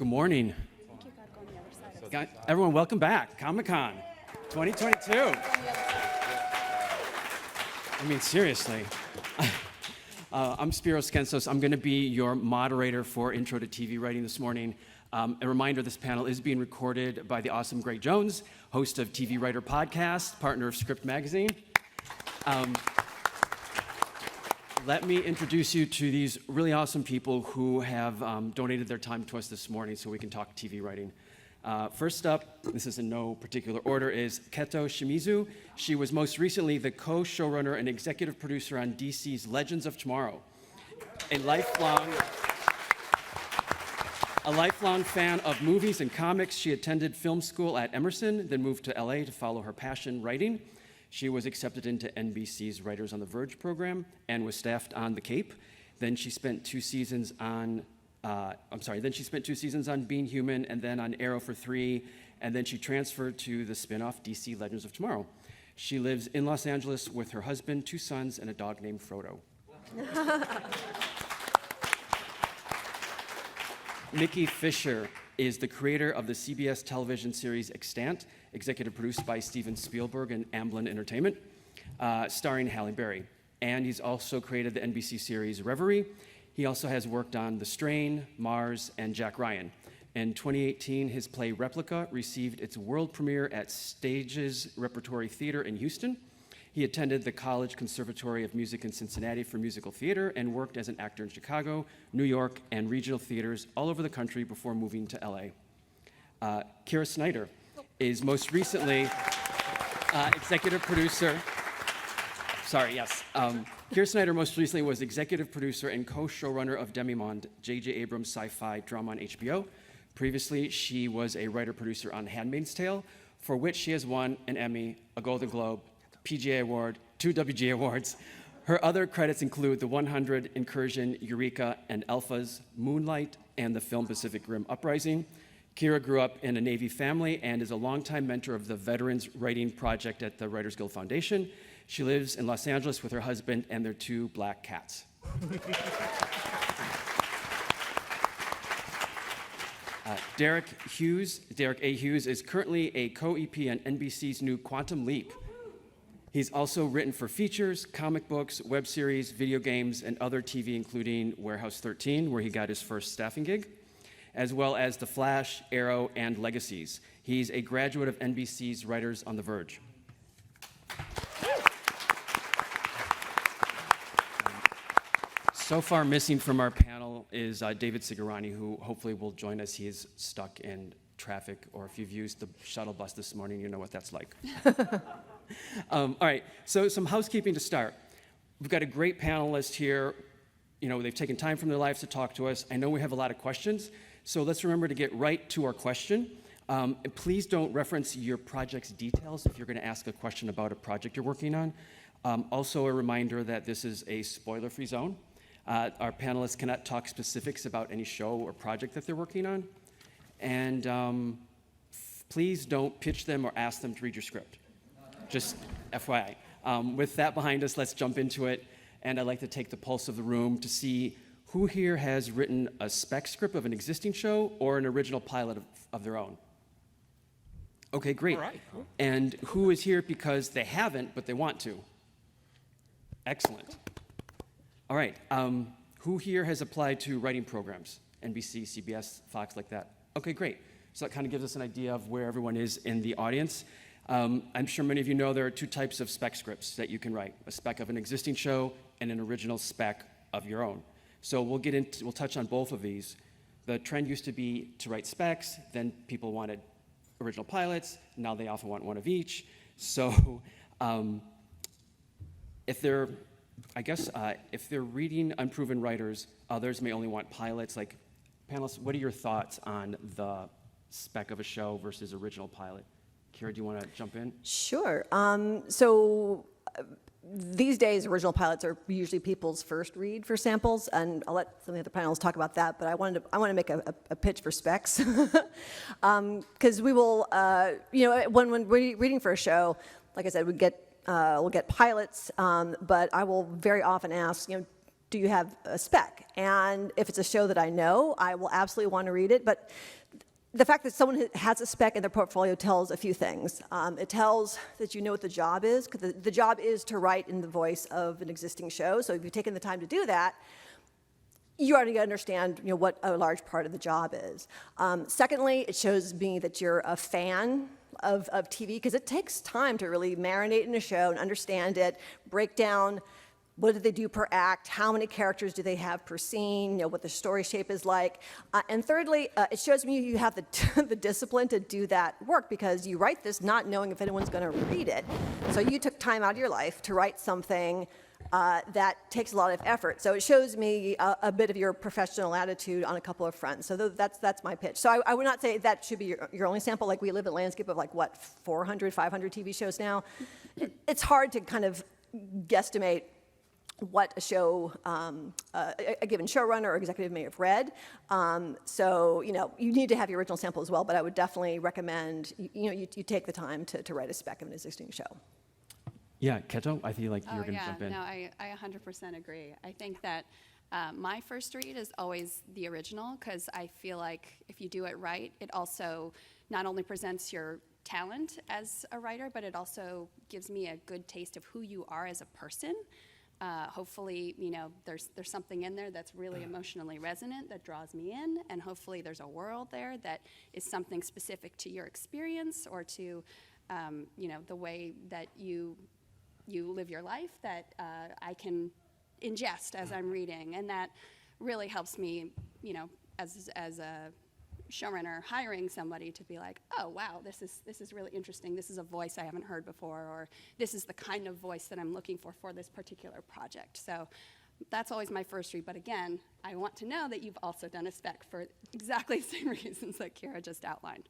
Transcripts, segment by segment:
Good morning. Everyone, welcome back. Comic-Con 2022. I mean, seriously. I'm Spiro Skentzos. I'm going to be your moderator for Intro to TV Writing this morning. A reminder, this panel is being recorded by the awesome Greg Jones, host of TV Writer Podcast, partner of Script Magazine. Let me introduce you to these really awesome people who have donated their time to us this morning so we can talk TV writing. First up, this is in no particular order, is Keto Shimizu. She was most recently the co-showrunner and executive producer on DC's Legends of Tomorrow. A lifelong fan of movies and comics, she attended film school at Emerson, then moved to LA to follow her passion, writing. She was accepted into NBC's Writers on the Verge program and was staffed on The Cape. Then she spent 2 seasons on Being Human, and then on Arrow for 3, and then she transferred to the spin-off DC Legends of Tomorrow. She lives in Los Angeles with her husband, 2 sons, and a dog named Frodo. Nikki Fisher is the creator of the CBS television series Extant, executive produced by Steven Spielberg and Amblin Entertainment, starring Halle Berry. And he's also created the NBC series Reverie. He also has worked on The Strain, Mars, and Jack Ryan. In 2018, his play Replica received its world premiere at Stages Repertory Theater in Houston. He attended the College Conservatory of Music in Cincinnati for musical theater and worked as an actor in Chicago, New York, and regional theaters all over the country before moving to LA. Kira Snyder is most recently executive producer. Kira Snyder most recently was executive producer and co-showrunner of Demimonde, J.J. Abrams' sci-fi drama on HBO. Previously, she was a writer-producer on Handmaid's Tale, for which she has won an Emmy, a Golden Globe, PGA Award, 2 WGA Awards. Her other credits include The 100, Incursion, Eureka, and Alphas, Moonlight, and the film Pacific Rim Uprising. Kira grew up in a Navy family and is a longtime mentor of the Veterans Writing Project at the Writers Guild Foundation. She lives in Los Angeles with her husband and their 2 black cats. Deric A. Hughes, is currently a co-EP on NBC's new Quantum Leap. He's also written for features, comic books, web series, video games, and other TV, including Warehouse 13, where he got his first staffing gig, as well as The Flash, Arrow, and Legacies. He's a graduate of NBC's Writers on the Verge. So far missing from our panel is David Sigurani, who hopefully will join us. He is stuck in traffic, or if you've used the shuttle bus this morning, you know what that's like. All right, so some housekeeping to start. We've got a great panelist here. You know, they've taken time from their lives to talk to us. I know we have a lot of questions, so let's remember to get right to our question. And please don't reference your project's details if you're going to ask a question about a project you're working on. Also, a reminder that this is a spoiler-free zone. Our panelists cannot talk specifics about any show or project that they're working on. And please don't pitch them or ask them to read your script. Just FYI. With that behind us, let's jump into it. And I'd like to take the pulse of the room to see who here has written a spec script of an existing show or an original pilot of their own. Okay, great. All right, cool. And who is here because they haven't, but they want to? Excellent. All right, who here has applied to writing programs? NBC, CBS, Fox, like that? Okay, great. So that kind of gives us an idea of where everyone is in the audience. I'm sure many of you know there are 2 types of spec scripts that you can write, a spec of an existing show and an original spec of your own. So we'll touch on both of these. The trend used to be to write specs, then people wanted original pilots, now they often want one of each. So if they're reading unproven writers, others may only want pilots. Like, panelists, what are your thoughts on the spec of a show versus original pilot? Kira, do you want to jump in? Sure. These days, original pilots are usually people's first read for samples, and I'll let some of the other panelists talk about that. But I want to make a pitch for specs, because we will, when we're reading for a show, like I said, we'll get pilots, but I will very often ask, do you have a spec? And if it's a show that I know, I will absolutely want to read it. But the fact that someone has a spec in their portfolio tells a few things. It tells that you know what the job is, because the job is to write in the voice of an existing show. So if you've taken the time to do that, you already understand, what a large part of the job is. Secondly, it shows me that you're a fan of TV, because it takes time to really marinate in a show and understand it, break down what do they do per act, how many characters do they have per scene, what the story shape is like. And thirdly, it shows me you have the discipline to do that work, because you write this not knowing if anyone's going to read it. So you took time out of your life to write something that takes a lot of effort. So it shows me a bit of your professional attitude on a couple of fronts. So that's my pitch. So I would not say that should be your only sample. Like, we live in a landscape of 400, 500 TV shows now. It's hard to kind of guesstimate what a show, a given showrunner or executive may have read. So, you need to have your original sample as well, but I would definitely recommend, you take the time to write a spec of an existing show. Yeah, Keto, I feel like you're going to jump in. No, I 100% agree. I think that my first read is always the original, because I feel like if you do it right, it also not only presents your talent as a writer, but it also gives me a good taste of who you are as a person. Hopefully, there's something in there that's really emotionally resonant that draws me in, and hopefully there's a world there that is something specific to your experience or to, the way that you live your life that I can ingest as I'm reading, and that really helps me, as a showrunner hiring somebody to be like, oh wow, this is really interesting. This is a voice I haven't heard before, or this is the kind of voice that I'm looking for this particular project. So that's always my first read. But again, I want to know that you've also done a spec for exactly the same reasons that Kira just outlined.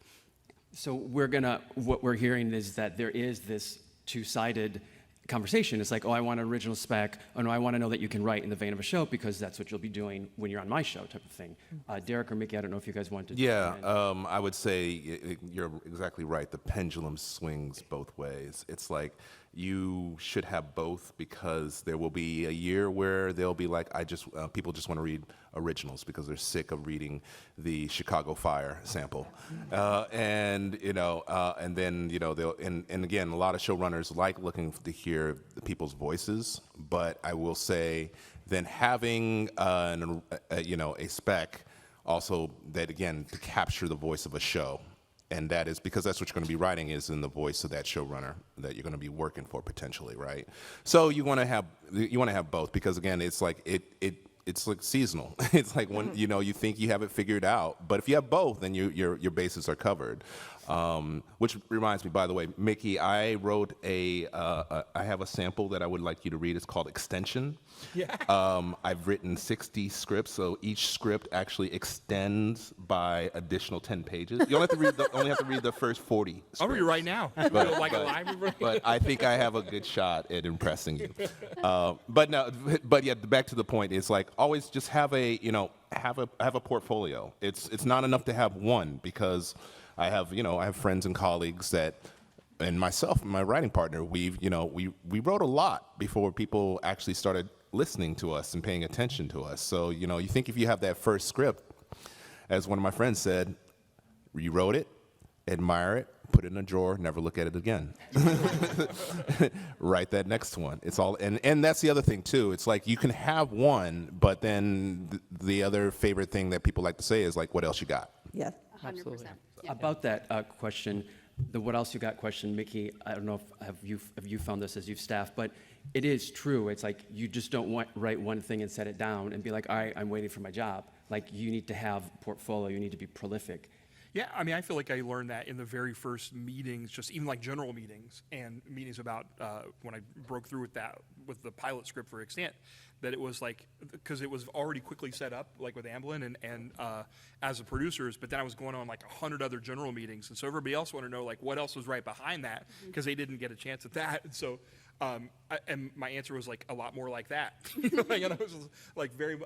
So what we're hearing is that there is this two-sided conversation. It's like, oh, I want an original spec. Oh, no, I want to know that you can write in the vein of a show, because that's what you'll be doing when you're on my show, type of thing. Deric or Mickey, I don't know if you guys want to. Yeah, I would say you're exactly right. The pendulum swings both ways. It's like you should have both, because there will be a year where they'll be like, people just want to read originals because they're sick of reading the Chicago Fire sample, and then they'll and again, a lot of showrunners like looking to hear the people's voices, but I will say then having a spec also that, again, to capture the voice of a show. And that is because that's what you're going to be writing, is in the voice of that showrunner that you're going to be working for potentially, right? So you want to have both, because again, it's like it's like seasonal. It's like when you think you have it figured out, but if you have both, then your bases are covered. Which reminds me, by the way, Mickey, I wrote I have a sample that I would like you to read. It's called Extension. Yeah. I've written 60 scripts, so each script actually extends by additional 10 pages. You only have to read the first 40 scripts. I'll read it right now. But I think I have a good shot at impressing you. But yeah, back to the point. It's like always just have a portfolio. It's not enough to have one, because I have friends and colleagues that, and myself and my writing partner, we wrote a lot before people actually started listening to us and paying attention to us. So, you think if you have that first script, as one of my friends said, you wrote it, admire it, put it in a drawer, never look at it again. Write that next one. It's all, and that's the other thing too. It's like you can have one, but then the other favorite thing that people like to say is like, what else you got? Yeah. 100%. Yeah. About that question, the what else you got question, Mickey, I don't know if you found this as you've staffed, but it is true. It's like you just don't write one thing and set it down and be like, all right, I'm waiting for my job. Like, you need to have portfolio, you need to be prolific. Yeah, I mean, I feel like I learned that in the very first meetings, just even like general meetings and meetings about when I broke through with the pilot script for Extant, that it was like, because it was already quickly set up, like with Amblin and as the producers, but then I was going on like 100 other general meetings, and so everybody else wanted to know like what else was right behind that, because they didn't get a chance at that, and so. And my answer was like a lot more like that, and I was like very,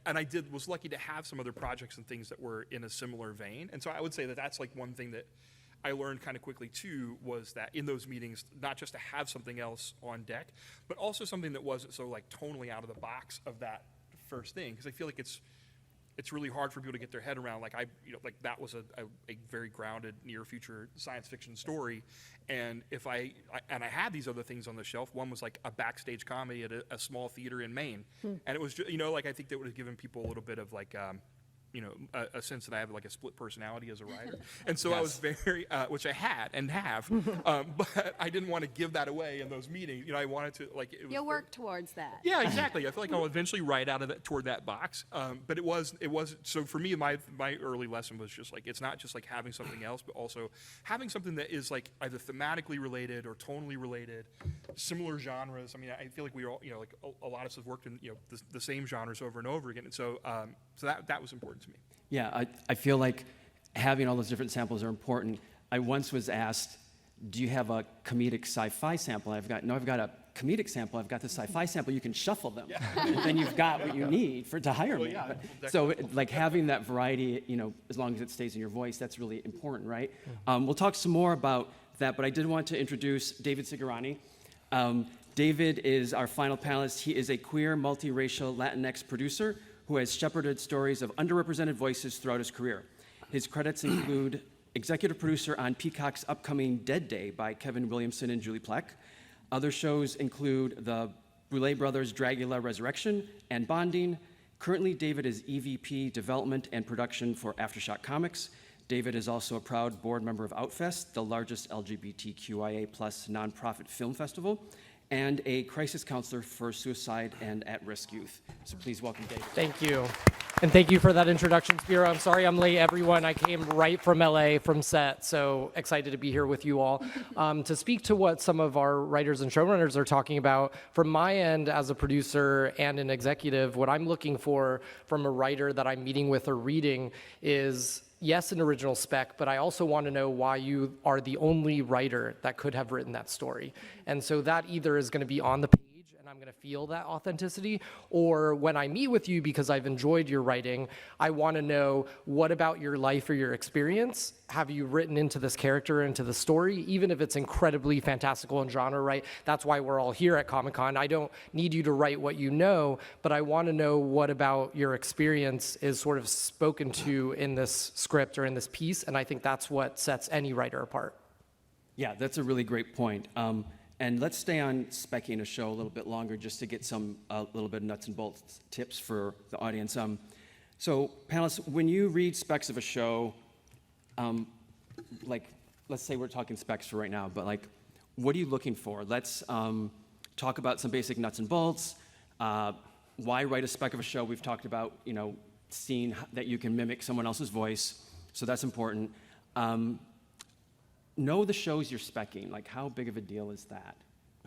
and I was lucky to have some other projects and things that were in a similar vein, and so I would say that that's like one thing that I learned kind of quickly too was that in those meetings, not just to have something else on deck, but also something that wasn't so like tonally out of the box of that first thing, because I feel like it's really hard for people to get their head around. Like that was a very grounded near future science fiction story, and if I had these other things on the shelf. One was like a backstage comedy at a small theater in Maine, and it was just, like I think that would have given people a little bit of like a sense that I have like a split personality as a writer, and so I was very, which I had and have, but I didn't want to give that away in those meetings. I wanted to like. You'll work towards that. Yeah, exactly. I feel like I'll eventually write out of that toward that box. But it was so for me. My early lesson was just like it's not just like having something else, but also having something that is like either thematically related or tonally related, similar genres. I mean, I feel like we all like a lot of us have worked in the same genres over and over again, and so that was important to me. Yeah, I feel like having all those different samples are important. I once was asked, do you have a comedic sci-fi sample? I've got a comedic sample. I've got the sci-fi sample. You can shuffle them. Yeah. And then you've got what you need to hire me. Yeah, But, so like having that variety, as long as it stays in your voice, that's really important, right? We'll talk some more about that, but I did want to introduce David Sigurani. David is our final panelist. He is a queer, multiracial Latinx producer who has shepherded stories of underrepresented voices throughout his career. His credits include executive producer on Peacock's upcoming Dead Day by Kevin Williamson and Julie Plec. Other shows include the Boulet Brothers' Dragula Resurrection and Bonding. Currently, David is EVP Development and Production for AfterShock Comics. David is also a proud board member of Outfest, the largest LGBTQIA+ nonprofit film festival, and a crisis counselor for suicide and at-risk youth. So please welcome David. Thank you. And thank you for that introduction, Spiro. I'm sorry I'm late, everyone. I came right from LA from set, so excited to be here with you all. To speak to what some of our writers and showrunners are talking about, from my end as a producer and an executive, what I'm looking for from a writer that I'm meeting with or reading is, yes, an original spec, but I also want to know why you are the only writer that could have written that story. And so that either is going to be on the page and I'm going to feel that authenticity, or when I meet with you because I've enjoyed your writing, I want to know what about your life or your experience have you written into this character, into the story, even if it's incredibly fantastical and genre, right? That's why we're all here at Comic-Con. I don't need you to write what you know, but I want to know what about your experience is sort of spoken to in this script or in this piece, and I think that's what sets any writer apart. Yeah, that's a really great point. And let's stay on speccing a show a little bit longer just to get some little bit of nuts and bolts tips for the audience. So panelists, when you read specs of a show, like let's say we're talking specs for right now, but like what are you looking for? Let's talk about some basic nuts and bolts. Why write a spec of a show? We've talked about, seeing that you can mimic someone else's voice, so that's important. Know the shows you're speccing. Like, how big of a deal is that?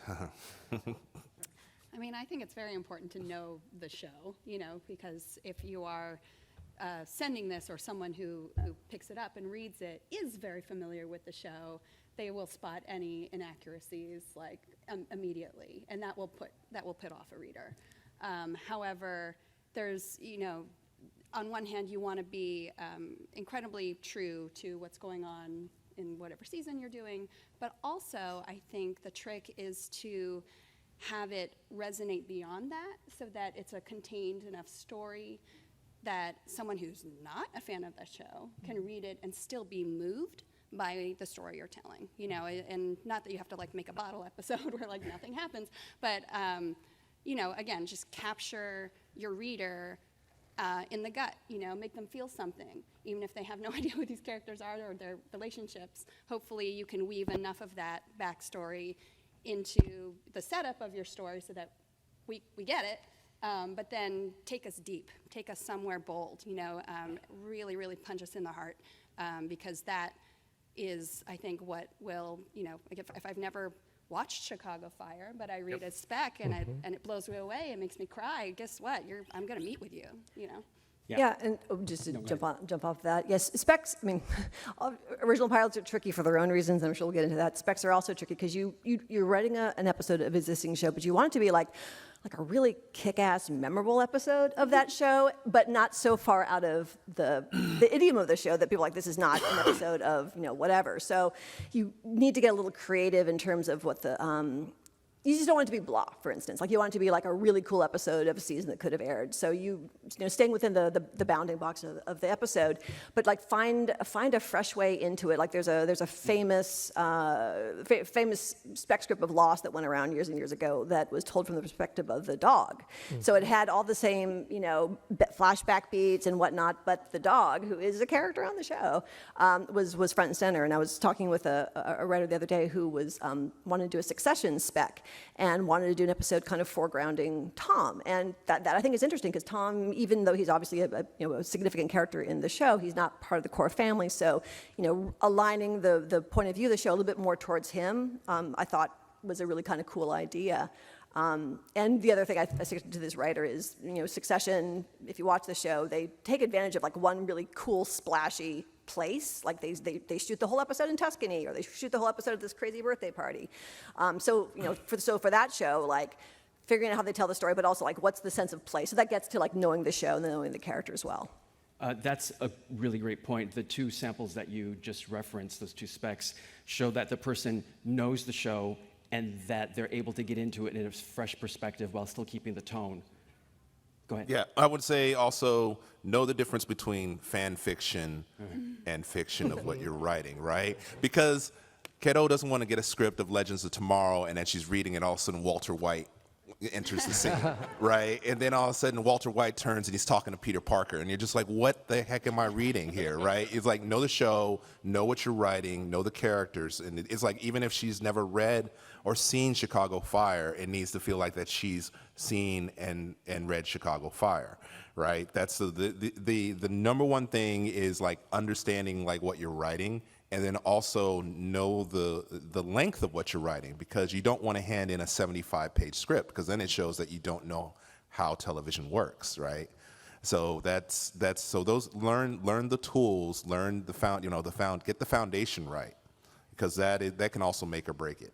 I mean, I think it's very important to know the show, because if you are sending this, or someone who picks it up and reads it is very familiar with the show, they will spot any inaccuracies like immediately, and that will put off a reader. However, there's, on one hand, you want to be incredibly true to what's going on in whatever season you're doing, but also I think the trick is to have it resonate beyond that, so that it's a contained enough story that someone who's not a fan of the show can read it and still be moved by the story you're telling, and not that you have to like make a bottle episode where like nothing happens, but again, just capture your reader in the gut, make them feel something, even if they have no idea who these characters are or their relationships. Hopefully you can weave enough of that backstory into the setup of your story so that we get it, but then take us deep, take us somewhere bold, really, really punch us in the heart, because that is, I think, what will, if I've never watched Chicago Fire, but I read a spec and it blows me away. It makes me cry. Guess what? I'm going to meet with you. Yeah, and just to jump off that, yes, specs, I mean, original pilots are tricky for their own reasons, and I'm sure we'll get into that. Specs are also tricky because you're writing an episode of an existing show, but you want it to be like a really kick-ass, memorable episode of that show, but not so far out of the idiom of the show that people are like, this is not an episode of, whatever. So you need to get a little creative in terms of what you just don't want it to be blah, for instance. Like you want it to be like a really cool episode of a season that could have aired. So staying within the bounding box of the episode, but like find a fresh way into it. Like there's a famous famous spec script of Lost that went around years and years ago that was told from the perspective of the dog. Mm-hmm. So it had all the same flashback beats and whatnot, but the dog, who is a character on the show, was front and center. And I was talking with a writer the other day who was wanted to do a Succession spec and wanted to do an episode kind of foregrounding Tom. And that I think is interesting because Tom, even though he's obviously a significant character in the show, he's not part of the core family. So, aligning the point of view of the show a little bit more towards him, I thought was a really kind of cool idea. And the other thing I suggested to this writer is, Succession, if you watch the show, they take advantage of like one really cool, splashy place. Like they shoot the whole episode in Tuscany, or they shoot the whole episode of this crazy birthday party. So for that show, like figuring out how they tell the story, but also like what's the sense of place. So that gets to like knowing the show and then knowing the character as well. That's a really great point. The two samples that you just referenced, those two specs, show that the person knows the show and that they're able to get into it in a fresh perspective while still keeping the tone. Go ahead. Yeah, I would say also know the difference between fan fiction and fiction of what you're writing, right? Because Keto doesn't want to get a script of Legends of Tomorrow and then she's reading it, all of a sudden Walter White enters the scene, right? And then all of a sudden Walter White turns and he's talking to Peter Parker and you're just like, what the heck am I reading here, right? It's like, know the show, know what you're writing, know the characters. And it's like, even if she's never read or seen Chicago Fire, it needs to feel like that she's seen and read Chicago Fire, right? That's the number one thing is like understanding like what you're writing, and then also know the length of what you're writing, because you don't want to hand in a 75-page script because then it shows that you don't know how television works, right? So so those learn the tools, learn get the foundation right, because that can also make or break it,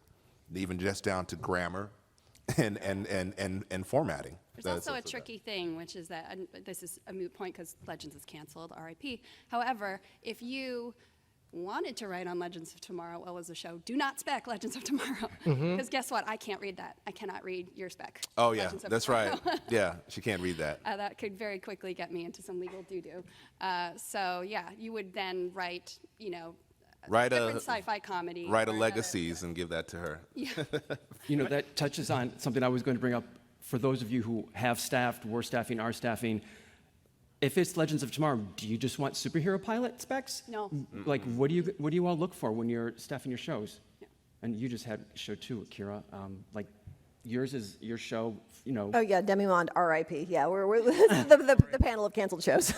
even just down to grammar and formatting. There's also a tricky thing, which is that, and this is a moot point because Legends is canceled, RIP. However, if you wanted to write on Legends of Tomorrow well as a show, do not spec Legends of Tomorrow. Because guess what? I can't read that. I cannot read your spec. Oh, yeah, Legends of that's Tomorrow. right. Yeah, she can't read that. That could very quickly get me into some legal doo-doo. So, yeah, you would then write, Write different sci-fi comedy. Write a Legacies and give that to her. Yeah. That touches on something I was going to bring up. For those of you who have staffed, were staffing, are staffing, if it's Legends of Tomorrow, do you just want superhero pilot specs? No. Like, what do you all look for when you're staffing your shows? Yeah. And you just had a show too, Kira. Like, yours is your show, Oh yeah, Demi-Monde, R.I.P. Yeah, we're the panel of canceled shows.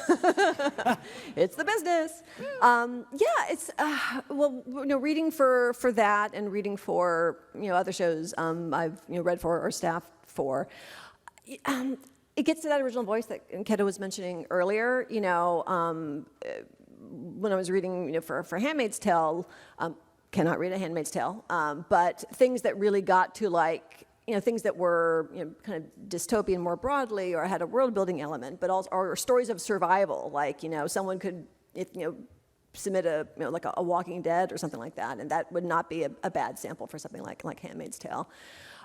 It's the business. It's reading for that and reading for other shows I've read for or staffed for. It gets to that original voice that Keto was mentioning earlier. When I was reading for Handmaid's Tale, cannot read a Handmaid's Tale, but things that really got to like. Things that were kind of dystopian more broadly, or had a world-building element, but also or stories of survival. Like someone could, submit like a Walking Dead or something like that, and that would not be a bad sample for something like Handmaid's Tale.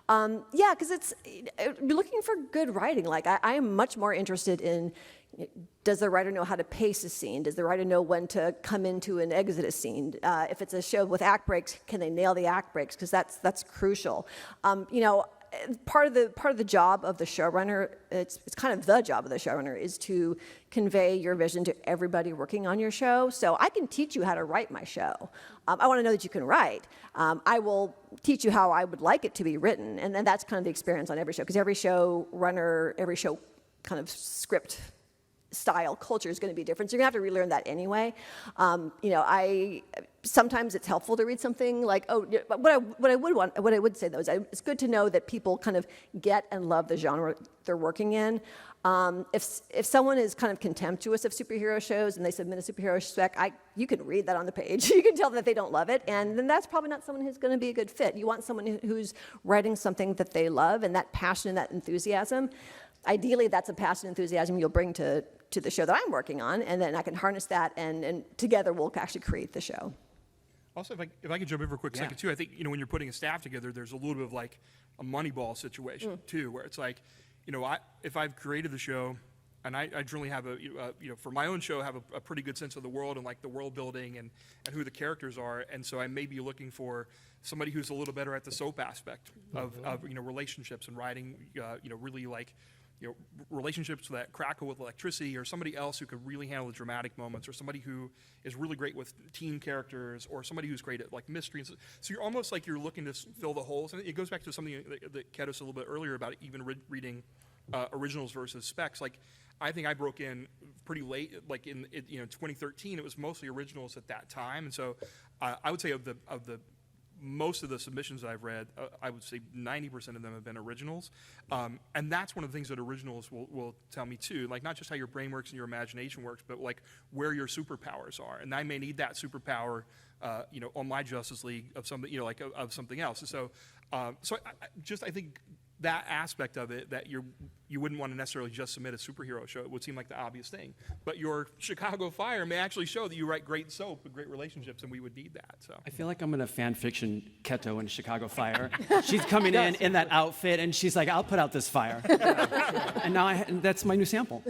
Because you're looking for good writing. Like I am much more interested in. Does the writer know how to pace a scene? Does the writer know when to come into and exit a scene? If it's a show with act breaks, can they nail the act breaks? Because that's crucial. Part of the job of the showrunner, it's kind of the job of the showrunner, is to convey your vision to everybody working on your show. So I can teach you how to write my show. I want to know that you can write. I will teach you how I would like it to be written, and then that's kind of the experience on every show. Because every show kind of script style culture is going to be different, so you're going to have to relearn that anyway. Sometimes it's helpful to read something like, what I would say though is it's good to know that people kind of get and love the genre they're working in. If someone is kind of contemptuous of superhero shows and they submit a superhero spec, you can read that on the page. You can tell that they don't love it, and then that's probably not someone who's going to be a good fit. You want someone who's writing something that they love, and that passion and that enthusiasm. Ideally, that's a passion and enthusiasm you'll bring to the show that I'm working on, and then I can harness that, and together we'll actually create the show. Also, if I could jump in for a quick second too, I think when you're putting a staff together, there's a little bit of like a Moneyball situation too, where it's like, if I've created the show, and I generally have for my own show, have a pretty good sense of the world and like the world building and who the characters are, and so I may be looking for somebody who's a little better at the soap aspect of relationships and writing, really like. Relationships that crackle with electricity, or somebody else who could really handle the dramatic moments, or somebody who is really great with teen characters, or somebody who's great at like mystery. So you're almost like you're looking to fill the holes. And it goes back to something that Keto said a little bit earlier about even reading originals versus specs. Like, I think I broke in pretty late, like in 2013. It was mostly originals at that time, and so I would say of the most of the submissions that I've read, I would say 90% of them have been originals. And that's one of the things that originals will tell me too, like not just how your brain works and your imagination works, but like where your superpowers are. And I may need that superpower, on my Justice League of something, of something else. And so, I think that aspect of it, that you wouldn't want to necessarily just submit a superhero show. It would seem like the obvious thing. But your Chicago Fire may actually show that you write great soap and great relationships, and we would need that. So I feel like I'm in a fan fiction Keto in Chicago Fire. She's coming in that outfit, and she's like, I'll put out this fire. And now that's my new sample.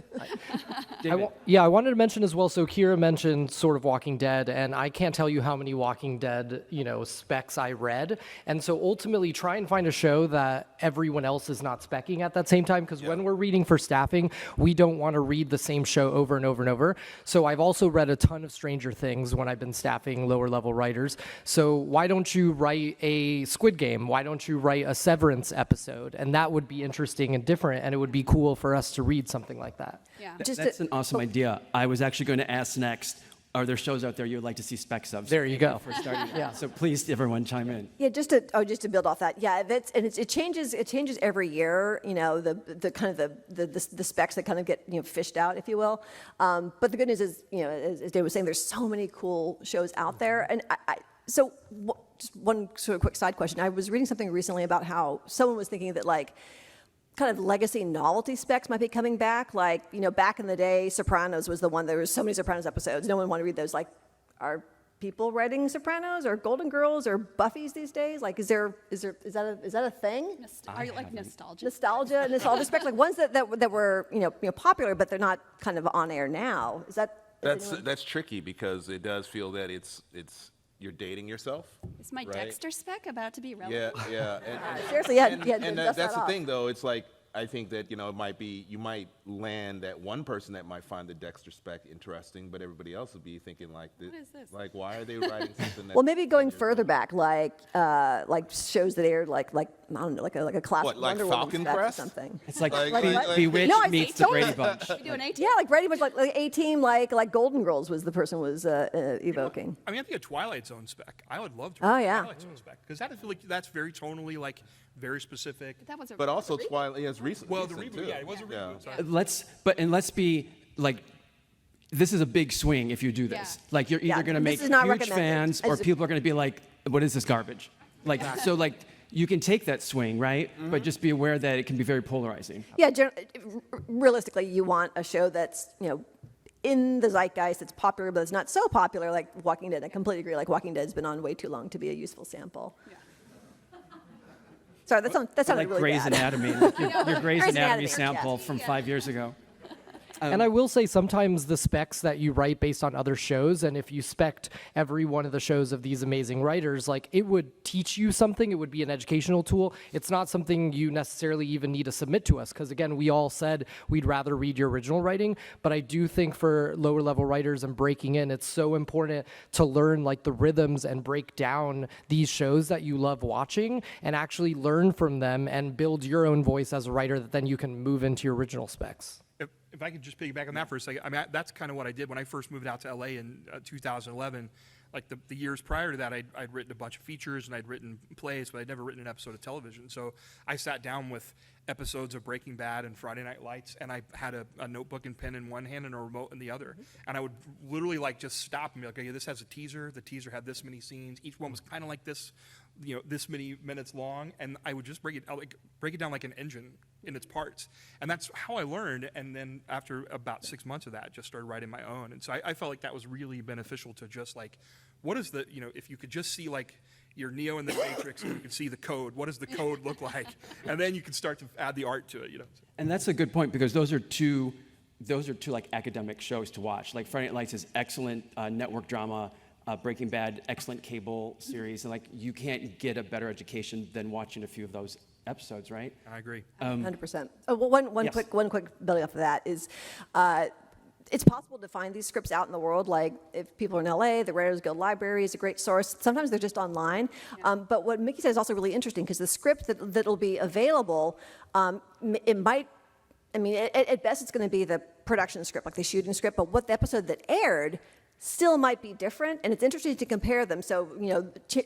I wanted to mention as well, so Kira mentioned sort of Walking Dead, and I can't tell you how many Walking Dead, specs I read. And so ultimately try and find a show that everyone else is not speccing at that same time, because when we're reading for staffing, we don't want to read the same show over and over and over. So I've also read a ton of Stranger Things when I've been staffing lower level writers. So why don't you write a Squid Game? Why don't you write a Severance episode? And that would be interesting and different, and it would be cool for us to read something like that. Yeah. That's an awesome idea. I was actually going to ask next, are there shows out there you would like to see specs of? There you go. For starting. So please, everyone, chime in. Yeah, just to build off that. Yeah, it changes every year. The specs that kind of get fished out, if you will. But the good news is, as Dave was saying, there's so many cool shows out there. And just one sort of quick side question. I was reading something recently about how someone was thinking that kind of legacy novelty specs might be coming back. Like, back in the day, Sopranos was the one, there was so many Sopranos episodes. No one wanted to read those. Like, are people writing Sopranos or Golden Girls or Buffy's these days? Like, is that a thing? Are you like nostalgia? Nostalgia specs, like ones that were, popular, but they're not kind of on air now. That's tricky, because it does feel that it's you're dating yourself. Is my right? Dexter spec about to be relevant? Yeah. Seriously, yeah. And that's the thing, though. It's like, I think that you might land at one person that might find the Dexter spec interesting, but everybody else would be thinking like, What is this? Like, why are they writing something? That's Well, maybe going further back, like shows that aired like I don't know, like a classic What, like Wonder Woman Falcon spec or Crest? something. It's like, Like- Bewitched No, I meets see. the Brady Bunch. You do an 18? Yeah, like Brady Bunch, like A-Team, like Golden Girls was the person was evoking. I think a Twilight Zone spec. I would love to Oh, write a yeah. Twilight Zone spec, because I feel like that's very tonally, like very specific. That was a But also reboot. Twilight is recent. Well, the recent, reboot, too. yeah, it was a reboot. So Let's be like, this is a big swing if you do this. Yeah. Like, you're either Yeah, going to this make is not huge recommended. fans, or people are going to be like, what is this garbage? Like, so like, you can take that swing, right? But just be aware that it can be very polarizing. Yeah, realistically, you want a show that's in the zeitgeist, it's popular, but it's not so popular like Walking Dead. I completely agree. Like, Walking Dead's been on way too long to be a useful sample. Yeah. Sorry, that sounded Like really Grey's bad. Anatomy, like your Grey's Grey's Anatomy Anatomy, sample yeah. from 5 years ago. And I will say sometimes the specs that you write based on other shows, and if you spec'd every one of the shows of these amazing writers, like it would teach you something, it would be an educational tool. It's not something you necessarily even need to submit to us, because again, we all said we'd rather read your original writing, but I do think for lower level writers and breaking in, it's so important to learn like the rhythms and break down these shows that you love watching and actually learn from them and build your own voice as a writer that then you can move into your original specs. If I could just piggyback on that for a second, that's kind of what I did when I first moved out to LA in 2011. like the years prior to that, I'd written a bunch of features and I'd written plays, but I'd never written an episode of television. So I sat down with episodes of Breaking Bad and Friday Night Lights, and I had a notebook and pen in one hand and a remote in the other. And I would literally like just stop and be like, okay, this has a teaser. The teaser had this many scenes. Each one was kind of like this, this many minutes long. And I would just break it down like an engine in its parts. And that's how I learned. And then after about 6 months of that, just started writing my own. And so I felt like that was really beneficial to just like, what is the, if you could just see like you're Neo in the Matrix and you can see the code, what does the code look like? And then you can start to add the art to it, And that's a good point, because those are two like academic shows to watch. Like Friday Night Lights is excellent network drama, Breaking Bad, excellent cable series, and like you can't get a better education than watching a few of those episodes, right? I agree. 100%. Oh, well, one Yes. quick building off of that is, it's possible to find these scripts out in the world. Like if people are in LA, the Writers Guild Library is a great source. Sometimes they're just online. But what Mickey said is also really interesting, because the script that'll be available, it might, at best it's going to be the production script, like the shooting script, but what the episode that aired still might be different, and it's interesting to compare them. So,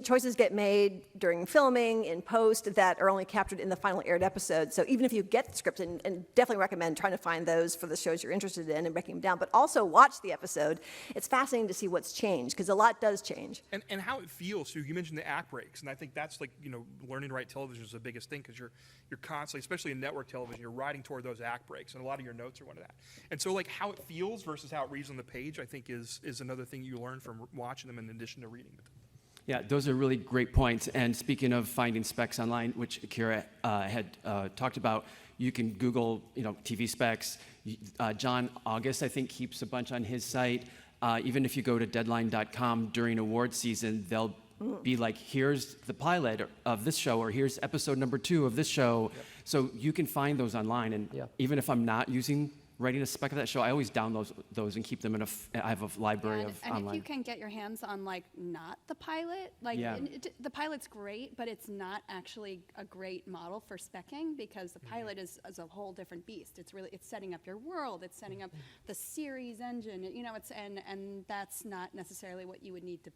choices get made during filming, in post, that are only captured in the final aired episode. So even if you get the scripts, and definitely recommend trying to find those for the shows you're interested in and breaking them down, but also watch the episode. It's fascinating to see what's changed, because a lot does change. And how it feels too. You mentioned the act breaks, and I think that's like learning to write television is the biggest thing, because you're constantly, especially in network television, you're writing toward those act breaks, and a lot of your notes are one of that. And so like how it feels versus how it reads on the page, I think is another thing you learn from watching them in addition to reading them. Yeah, those are really great points. And speaking of finding specs online, which Akira had talked about, you can Google, TV specs. John August, I think, keeps a bunch on his site. Even if you go to deadline.com during award season, they'll be like, here's the pilot of this show, or here's episode number 2 of this show. Yep. So you can find those online. And even if I'm not writing a spec of that show, I always download those and keep them in I have a library of and online. if you can get your hands on not the pilot, the pilot's great, but it's not actually a great model for speccing, because the pilot is a whole different beast. It's setting up your world, it's setting up the series engine, and that's not necessarily what you would need to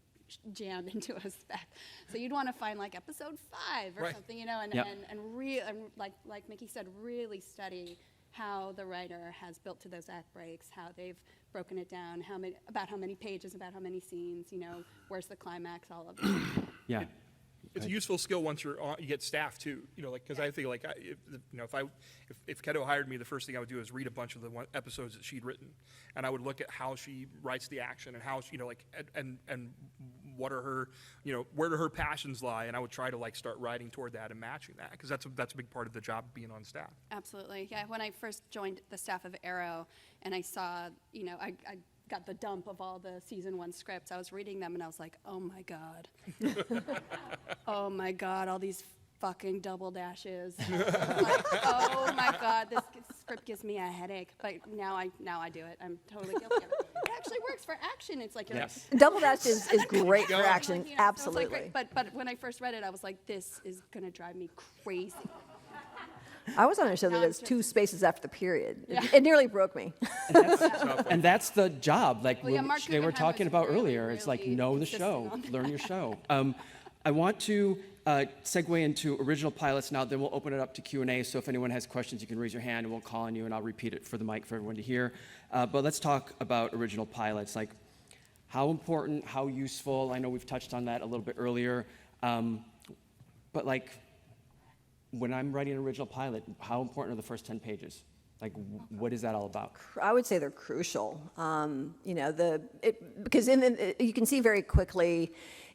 jam into a spec. So you'd want to find like episode 5 or something, and like Mickey said, really study how the writer has built to those act breaks, how they've broken it down, about how many pages, about how many scenes, where's the climax, all of that. Yeah. It's a useful skill once you get staff too, because I think like if Keto hired me, the first thing I would do is read a bunch of the episodes that she'd written, and I would look at how she writes the action and how and what are her where do her passions lie, and I would try to start writing toward that and matching that, because that's a big part of the job of being on staff. Absolutely, yeah. When I first joined the staff of Arrow, and I saw I got the dump of all the season 1 scripts. I was reading them and I was like, oh my God. Oh my God, all these fucking double dashes. Oh my God, this script gives me a headache. But now I do it. I'm totally guilty of it. It actually works for action. It's like Double Dash is great for action, so absolutely. it's like but when I first read it, I was like, this is gonna drive me crazy. I was on a show that was 2 spaces after the period. It nearly broke me. And that's the job, like Mark they were Guggenheim talking was about really, earlier. It's like, really know the insistent show, on that. learn your show. I want to segue into original pilots now, then we'll open it up to Q&A. So if anyone has questions, you can raise your hand and we'll call on you, and I'll repeat it for the mic for everyone to hear. But let's talk about original pilots, like how important, how useful. I know we've touched on that a little bit earlier, but like, when I'm writing an original pilot, how important are the first 10 pages? Like, what is that all about? I would say they're crucial. Because you can see very quickly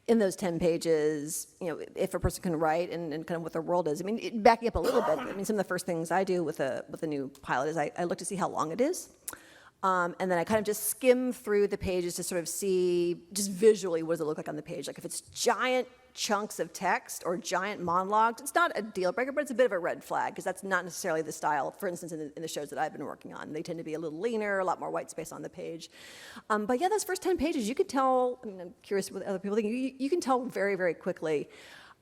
in those 10 pages, if a person can write and kind of what their world is. Backing up a little bit, some of the first things I do with a new pilot is I look to see how long it is. And then I kind of just skim through the pages to sort of see, just visually, what does it look like on the page? Like if it's giant chunks of text or giant monologues, it's not a deal breaker, but it's a bit of a red flag, because that's not necessarily the style, for instance, in the shows that I've been working on. They tend to be a little leaner, a lot more white space on the page. But yeah, those first 10 pages, you could tell, I'm curious what other people think, you can tell very, very quickly,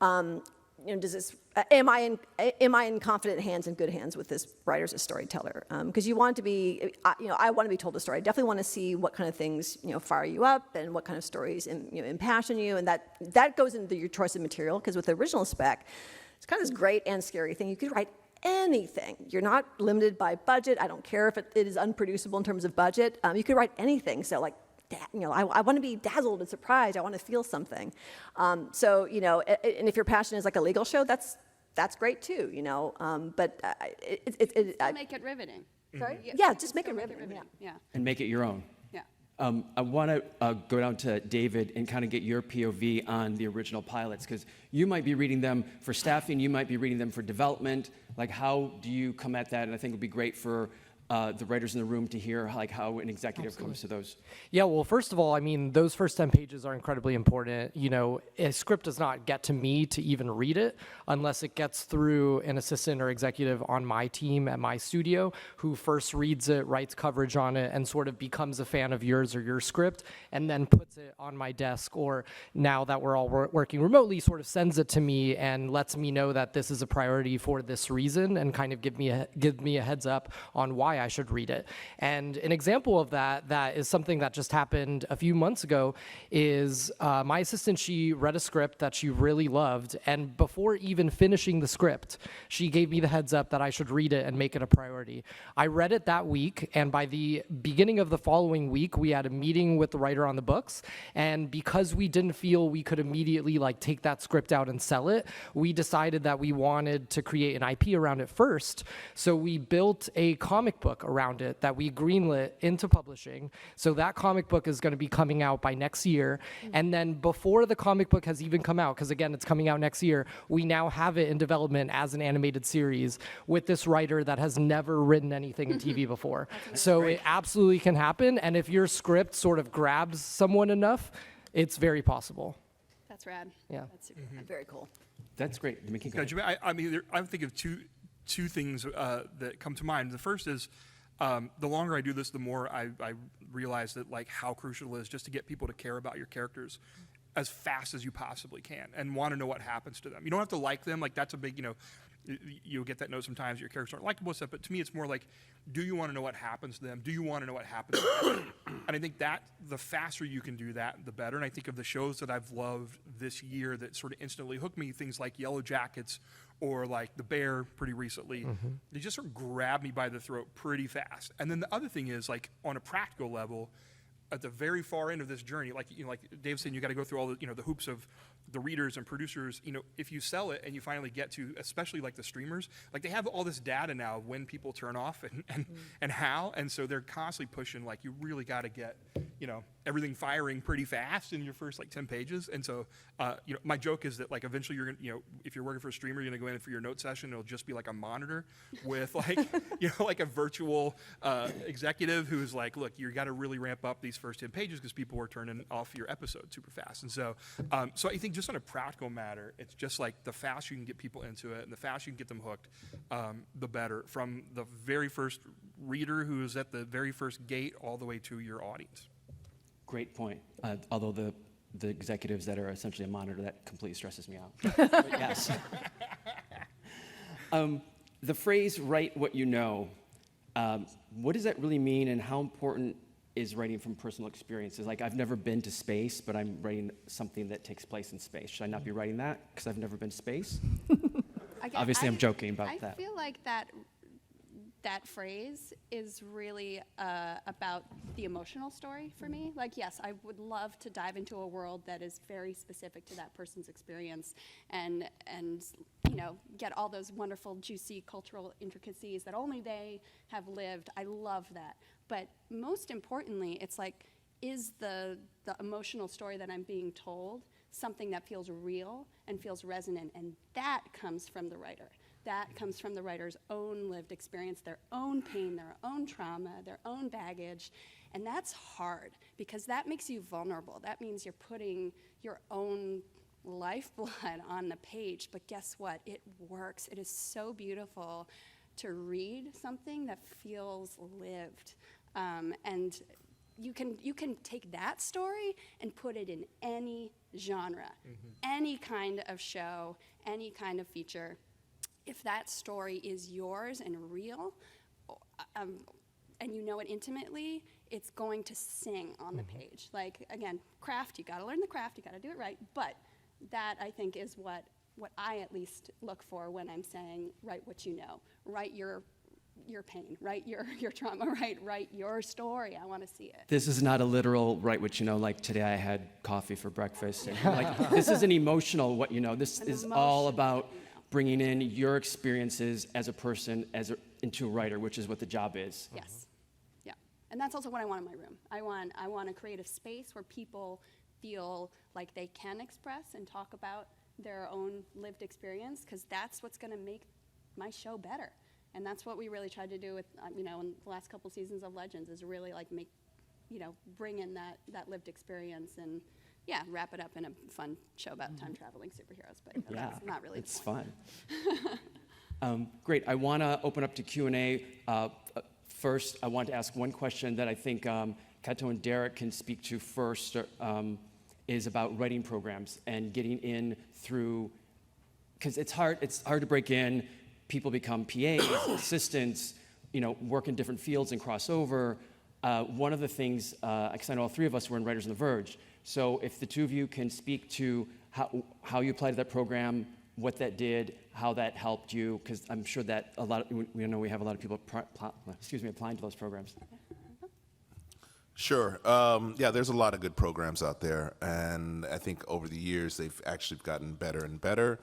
does this am I in confident hands and good hands with this writer as a storyteller? Because you want to be, I want to be told a story. I definitely want to see what kind of things, fire you up and what kind of stories, impassion you, and that goes into your choice of material. Because with the original spec, it's kind of this great and scary thing. You could write anything. You're not limited by budget. I don't care if it is unproducible in terms of budget. You could write anything. So like, I want to be dazzled and surprised. I want to feel something. And if your passion is like a legal show, that's great too, But Still make it riveting. sorry? Yeah, Yeah, you just can make it still riveting. Yeah. Yeah, And make it your own. yeah. I want to go down to David and kind of get your POV on the original pilots, because you might be reading them for staffing, you might be reading them for development. Like, how do you come at that? And I think it would be great for the writers in the room to hear like how an executive comes to those. Yeah, well, first of all, I mean, those first 10 pages are incredibly important. A script does not get to me to even read it unless it gets through an assistant or executive on my team at my studio who first reads it, writes coverage on it, and sort of becomes a fan of yours or your script, and then puts it on my desk, or now that we're all working remotely, sort of sends it to me and lets me know that this is a priority for this reason, and kind of give me a heads up on why I should read it. And an example of that is something that just happened a few months ago is my assistant, she read a script that she really loved, and before even finishing the script, she gave me the heads up that I should read it and make it a priority. I read it that week, and by the beginning of the following week, we had a meeting with the writer on the books, and because we didn't feel we could immediately take that script out and sell it, we decided that we wanted to create an IP around it first. So we built a comic book around it that we greenlit into publishing. So that comic book is going to be coming out by next year. And then before the comic book has even come out, because again, it's coming out next year, we now have it in development as an animated series with this writer that has never written anything in TV before. So it absolutely can happen. And if your script sort of grabs someone enough, it's very possible. That's rad. Yeah. That's super Very cool. That's great. Mickey, go Yeah, ahead. Jimmy, I mean, I'm thinking of two things that come to mind. The first is the longer I do this, the more I realize that how crucial it is just to get people to care about your characters as fast as you possibly can and want to know what happens to them. You don't have to like them. That's a big, you'll get that note sometimes your characters aren't likable and stuff, but to me it's more like, do you want to know what happens to them? Do you want to know what happens to them? And I think that the faster you can do that, the better. And I think of the shows that I've loved this year that sort of instantly hooked me, things like Yellow Jackets or The Bear pretty recently, they just sort of grab me by the throat pretty fast. And then the other thing is on a practical level, at the very far end of this journey, like Dave said, you got to go through all the the hoops of the readers and producers. If you sell it and you finally get to, especially the streamers, they have all this data now of when people turn off and how, and so they're constantly pushing. You really got to get everything firing pretty fast in your first 10 pages. And so my joke is that eventually you're gonna if you're working for a streamer, you're gonna go in for your note session. It'll just be a monitor with a virtual executive who's look, you got to really ramp up these first 10 pages because people are turning off your episode super fast. And so so I think just on a practical matter, it's just the faster you can get people into it and the faster you can get them hooked, the better, from the very first reader who's at the very first gate all the way to your audience. Great point. Although the executives that are essentially a monitor, that completely stresses me out. But yes. The phrase "write what you know," what does that really mean, and how important is writing from personal experiences? I've never been to space, but I'm writing something that takes place in space. Should I not be writing that because I've never been to space? Obviously, I'm joking about that. I feel like that phrase is really about the emotional story for me. Yes, I would love to dive into a world that is very specific to that person's experience and get all those wonderful, juicy cultural intricacies that only they have lived. I love that. But most importantly, it's is the emotional story that I'm being told something that feels real and feels resonant? And that comes from the writer. That comes from the writer's own lived experience, their own pain, their own trauma, their own baggage. And that's hard because that makes you vulnerable. That means you're putting your own lifeblood on the page. But guess what? It works. It is so beautiful to read something that feels lived. And you can take that story and put it in any genre, any kind of show, any kind of feature. If that story is yours and real, and you know it intimately, it's going to sing on the page. Like, again, craft, you gotta learn the craft, you gotta do it right, but that, I think, is what I at least look for when I'm saying, write what you know, write your pain, write your trauma, write your story. I want to see it. This is not a literal write what you know, like today I had coffee for breakfast. Like, this is an emotional what you know. This is all about bringing in your experiences as a person into a writer, which is what the job is. Yes. Yeah. And that's also what I want in my room. I want to create a space where people feel like they can express and talk about their own lived experience, because that's what's going to make my show better. And that's what we really tried to do with, in the last couple seasons of Legends, is really like bring in that lived experience and, wrap it up in a fun show about time traveling superheroes. But that's not really it's the point. fun. Great. I want to open up to Q&A. First, I want to ask one question that I think Keto and Deric can speak to first, is about writing programs and getting in through, because it's hard to break in. People become PAs, assistants, work in different fields and cross over. One of the things, because I know all three of us were in Writers on the Verge, so if the two of you can speak to how you applied to that program, what that did, how that helped you, because I'm sure that we have a lot of people applying to those programs. Sure. There's a lot of good programs out there, and I think over the years they've actually gotten better and better.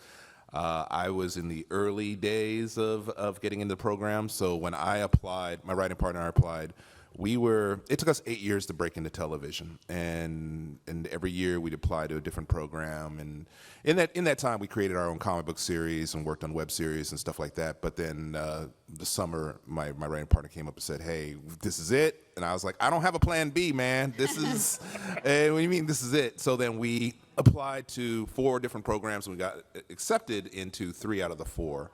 I was in the early days of getting into the program, so when I applied, my writing partner and I applied, it took us 8 years to break into television, and every year we'd apply to a different program, and in that time we created our own comic book series and worked on web series and stuff like that. But then the summer, my writing partner came up and said, "Hey, this is it," and I was like, "I don't have a plan B, man. This is what do you mean this is it?" So then we applied to 4 different programs, and we got accepted into 3 out of the 4,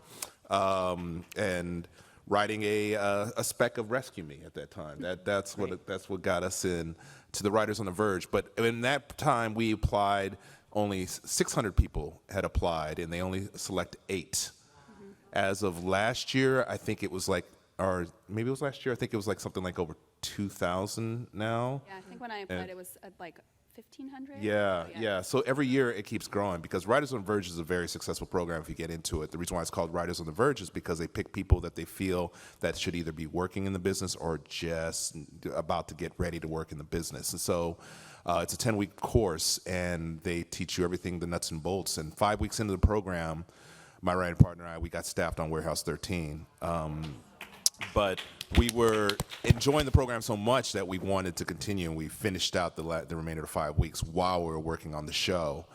and writing a spec of Rescue Me at that time. That's what got us in to the Writers on the Verge. But in that time, we applied. Only 600 people had applied, and they only select 8. As of last year, I think it was like, or maybe it was last year. I think it was like something like over 2,000 now. Yeah, I think when I applied, it was like 1,500. Yeah. So every year it keeps growing, because Writers on the Verge is a very successful program if you get into it. The reason why it's called Writers on the Verge is because they pick people that they feel that should either be working in the business or just about to get ready to work in the business. And so it's a 10-week course, and they teach you everything, the nuts and bolts. And 5 weeks into the program, my writing partner and I, we got staffed on Warehouse 13. But we were enjoying the program so much that we wanted to continue, and we finished out the remainder of the 5 weeks while we were working on the show,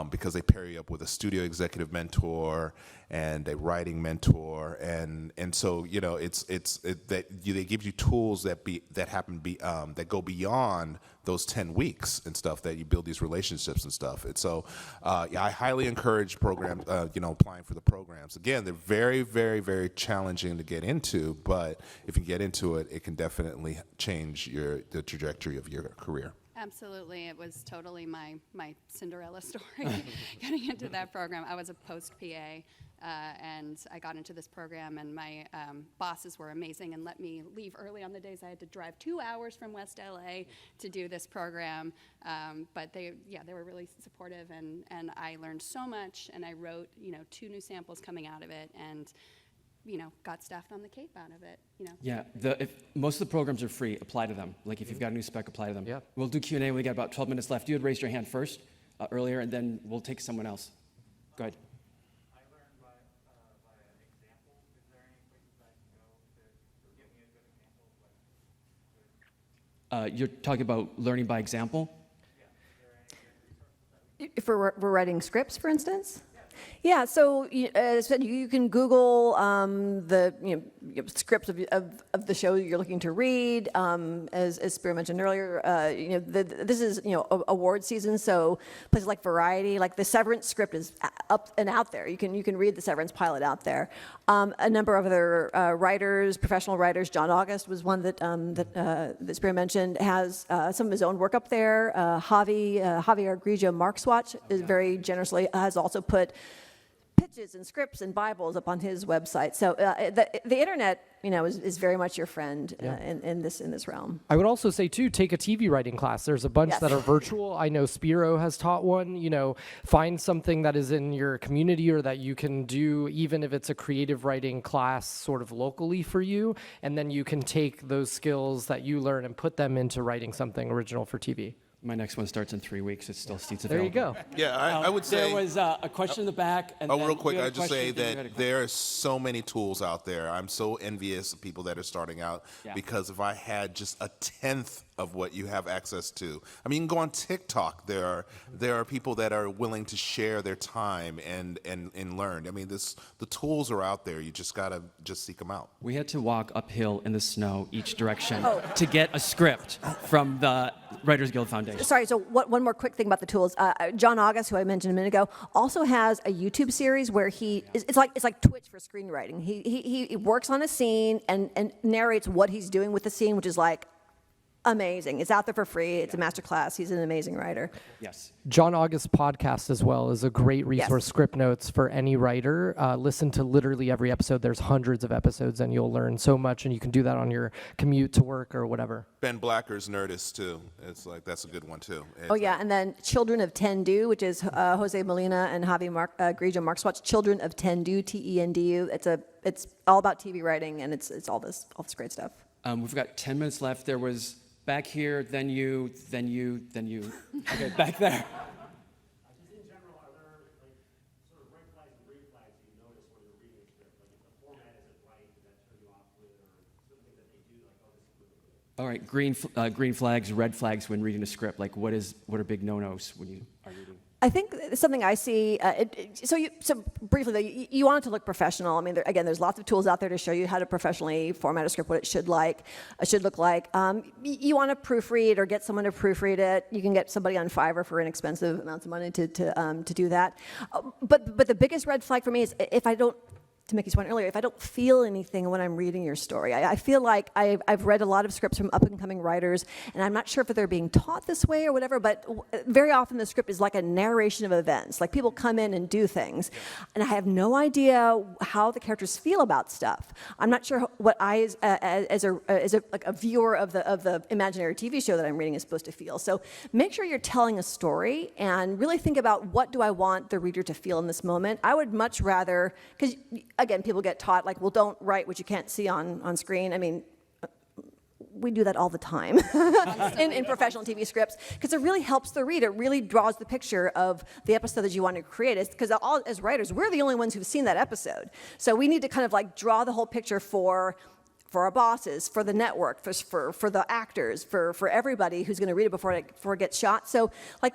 because they pair you up with a studio executive mentor and a writing mentor, and so they give you tools that go beyond those 10 weeks and stuff, that you build these relationships and stuff. And so I highly encourage programs, applying for the programs. Again, they're very, very, very challenging to get into, but if you get into it, it can definitely change the trajectory of your career. Absolutely. It was totally my Cinderella story getting into that program. I was a post-PA, and I got into this program, and my bosses were amazing and let me leave early on the days I had to drive 2 hours from West LA to do this program. But they were really supportive, and I learned so much, and I wrote 2 new samples coming out of it, and got staffed on the Cape out of it. Yeah, if most of the programs are free, apply to them. Like if you've got a new spec, apply to them. Yeah. We'll do Q&A. We got about 12 minutes left. You had raised your hand first earlier, and then we'll take someone else. Go ahead. I learned by example. Is there any places I can go to give me a good example? You're talking about learning by example? If we're writing scripts, for instance? Yeah, so as I said, you can Google the script of the show you're looking to read. As Spiro mentioned earlier, this is award season, so places like Variety, like the Severance script is up and out there. You can read the Severance pilot out there. A number of other writers, professional writers. John August was one that Spiro mentioned, has some of his own work up there. Javier Grigio Markswatch is very generously has also put pitches and scripts and Bibles up on his website. So the internet, is very much your friend in this realm. I would also say too, take a TV writing class. There's a bunch Yes. that are virtual. I know Spiro has taught one. Find something that is in your community or that you can do, even if it's a creative writing class sort of locally for you, and then you can take those skills that you learn and put them into writing something original for TV. My next one starts in 3 weeks. It's still seats There available. you go. Yeah, I would say. There was a question in the back. And Oh, then real quick, you had a I'd just say question, then you had a that question. there are so many tools out there. I'm so envious of people that are starting out Yeah. because if I had just a tenth of what you have access to, I mean, you can go on TikTok. There are people that are willing to share their time and learn. I mean, the tools are out there. You just gotta seek them out. We had to walk uphill in the snow each direction to get a script from the Writers Guild Foundation. Sorry, so one more quick thing about the tools. John August, who I mentioned a minute ago, also has a YouTube series where it's like Twitch for screenwriting. He works on a scene and narrates what he's doing with the scene, which is like amazing. It's out there for free. It's a masterclass. He's an amazing writer. Yes. John August's podcast as well is a great resource, Yes. script notes for any writer. Listen to literally every episode. There's hundreds of episodes and you'll learn so much, and you can do that on your commute to work or whatever. Ben Blacker's Nerdist too. It's like that's a good one too. Oh yeah, and then Children of Tendu, which is Jose Molina and Javi Grigio Markswatch. Children of Tendu, Tendu. It's all about TV writing, and it's all this great stuff. We've got 10 minutes left. There was back here, then you. Okay, back there. Just in general, are there sort of red flags and green flags you notice when you're reading a script? Like if the format isn't right, does that turn you off with, or something that they do, like, oh, this is really good? All right, green flags, red flags when reading a script. Like what are big no-nos when you are reading? I think something I see. So briefly, though, you want it to look professional. I mean, there's lots of tools out there to show you how to professionally format a script, what it should look like. You want to proofread or get someone to proofread it. You can get somebody on Fiverr for inexpensive amounts of money to do that. But the biggest red flag for me is if I don't. To Mickey's point earlier, if I don't feel anything when I'm reading your story, I feel like I've read a lot of scripts from up-and-coming writers, and I'm not sure if they're being taught this way or whatever, but very often the script is like a narration of events. Like people come in and do things, and I have no idea how the characters feel about stuff. I'm not sure what I, as a viewer of the imaginary TV show that I'm reading, is supposed to feel. So make sure you're telling a story, and really think about what do I want the reader to feel in this moment. I would much rather, because again, people get taught, like, well, don't write what you can't see on screen. I mean, we do that all the time in professional TV scripts, because it really helps the reader. It really draws the picture of the episode that you want to create. Because as writers, we're the only ones who've seen that episode. So we need to kind of like draw the whole picture for our bosses, for the network, for the actors, for everybody who's going to read it before it gets shot. So, like,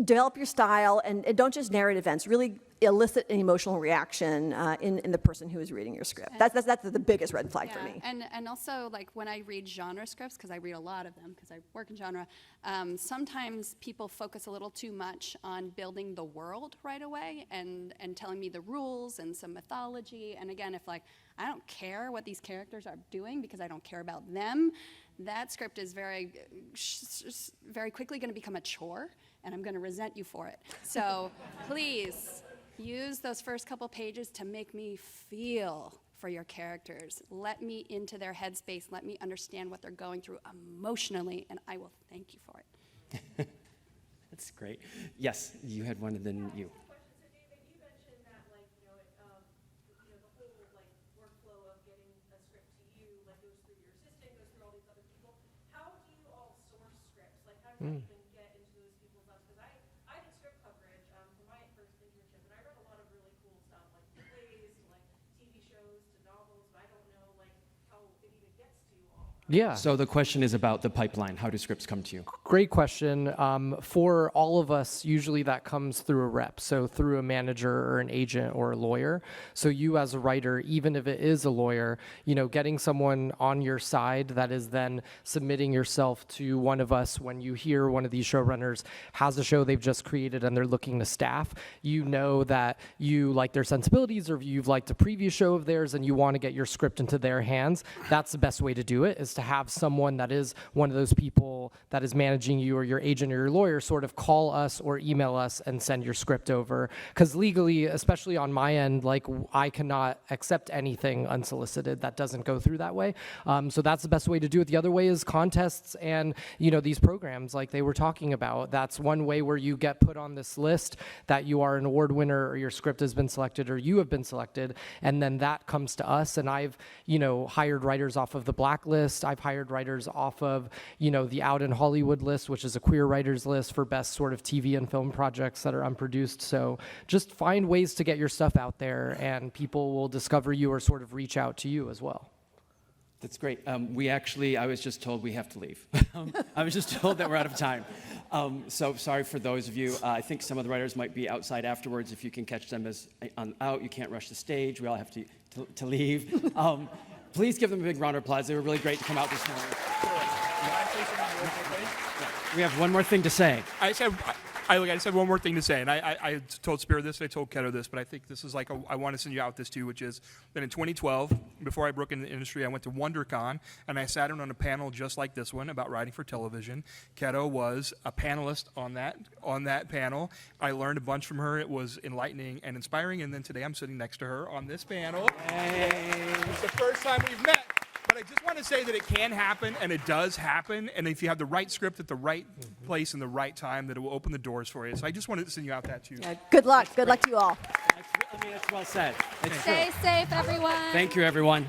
develop your style and don't just narrate events. Really elicit an emotional reaction in the person who is reading your script. That's the biggest red flag for me. And also, like, when I read genre scripts, because I read a lot of them because I work in genre, sometimes people focus a little too much on building the world right away and telling me the rules and some mythology. And again, if like I don't care what these characters are doing because I don't care about them, that script is very quickly going to become a chore, and I'm going to resent you for it. So please use those first couple pages to make me feel for your characters. Let me into their headspace. Let me understand what they're going through emotionally, and I will thank you for it. That's great. Yes, you had one, and then you. So David, you mentioned that, like, the whole, like, workflow of getting a script to you, like, goes through your assistant, goes through all these other people. How do you all source scripts? Like, how do you even get into those people's lives? Because I did script coverage for my first internship, and I read a lot of really cool stuff, like plays, to, like, TV shows, to novels, but I don't know, like, how it even gets to you all. Yeah. So the question is about the pipeline. How do scripts come to you? Great question. For all of us, usually that comes through a rep, so through a manager or an agent or a lawyer. So you as a writer, even if it is a lawyer, getting someone on your side that is then submitting yourself to one of us when you hear one of these showrunners has a show they've just created and they're looking to staff, you know that you like their sensibilities or you've liked a previous show of theirs and you want to get your script into their hands. That's the best way to do it, is to have someone that is one of those people that is managing you, or your agent or your lawyer, sort of call us or email us and send your script over. Because legally, especially on my end, like I cannot accept anything unsolicited that doesn't go through that way. So that's the best way to do it. The other way is contests and these programs like they were talking about. That's one way where you get put on this list that you are an award winner or your script has been selected or you have been selected, and then that comes to us. And I've hired writers off of the Blacklist. I've hired writers off of the Out in Hollywood list, which is a queer writers list for best sort of TV and film projects that are unproduced. So just find ways to get your stuff out there, and people will discover you or sort of reach out to you as well. That's great. I was just told we have to leave. I was just told that we're out of time. So sorry for those of you. I think some of the writers might be outside afterwards. If you can catch them out, you can't rush the stage. We all have to leave. Please give them a big round of applause. They were really great to come out this morning. We have one more thing to say. I just had one more thing to say, and I told Spiro this, I told Keto this, but I think this is I want to send you out this too, which is that in 2012, before I broke into the industry, I went to WonderCon, and I sat in on a panel just like this one about writing for television. Keto was a panelist on that panel. I learned a bunch from her. It was enlightening and inspiring, and then today I'm sitting next to her on this panel. It's the first time we've met. But I just want to say that it can happen, and it does happen, and if you have the right script at the right place and the right time, that it will open the doors for you. So I just wanted to send you out that too. Yeah, good luck. Good luck to you all. That's well said. It's Stay safe, everyone. Thank you, everyone.